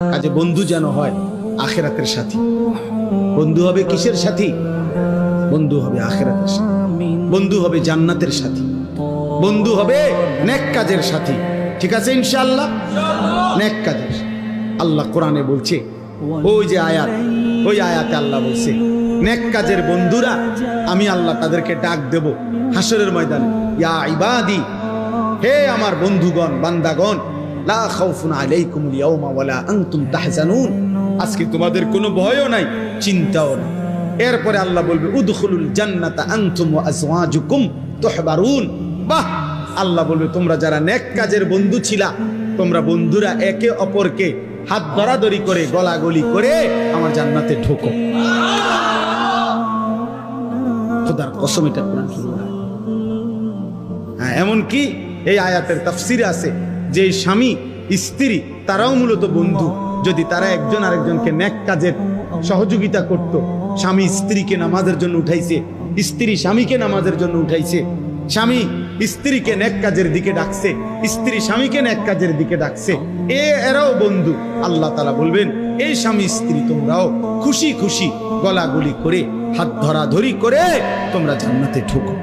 কাজে বন্ধু যেন হয় আখিরাতের সাথী। বন্ধু হবে কিসের সাথী? বন্ধু হবে আখিরাতের সাথী, বন্ধু হবে জান্নাতের সাথী, বন্ধু হবে নেক কাজের সাথী। ঠিক আছে ইনশাআল্লাহ? নেক কাজের। আল্লাহ কোরআনে বলছে, ওই যে আয়াত, ওই আয়াতে আল্লাহ বলছে নেক কাজের বন্ধুরা আমি আল্লাহ তাদেরকে ডাক দেব হাসরের ময়দানে, ইয়া ইবাদি, হে আমার বন্ধুগণ, বান্দাগণ, লা খাউফুন আলাইকুমুল ইয়াওমা ওয়ালা আনতুম তাহজানুন, আজকে তোমাদের কোনো ভয়ও নাই, চিন্তাও নাই। এরপরে আল্লাহ বলবে উদখুলুল জান্নাতা আনতুম ওয়া আজওয়াজুকুম তুহবারুন। বাহ! আল্লাহ বলবে তোমরা যারা নেক কাজের বন্ধু ছিলা, তোমরা বন্ধুরা একে অপরকে হাত ধরাধরি করে গলাগলি করে আমার জান্নাতে ঢোকো। খোদার কসম, এটা কোরআন শরীফ। হ্যাঁ, এমন কি এই আয়াতের তাফসিরে আছে যে স্বামী স্ত্রী তারাও মূলত বন্ধু। যদি তারা একজন আরেকজনকে নেক কাজের সহযোগিতা করত, স্বামী স্ত্রীকে নামাজের জন্য উঠাইছে, স্ত্রী স্বামীকে নামাজের জন্য উঠাইছে, স্বামী স্ত্রীকে নেক কাজের দিকে ডাকছে, স্ত্রী স্বামীকে নেক কাজের দিকে ডাকছে, এরাও বন্ধু। আল্লাহ তাআলা বলবেন এই স্বামী স্ত্রী তোমরাও খুশি খুশি গলাগলি করে হাত ধরাধরি করে তোমরা জান্নাতে ঢুকো।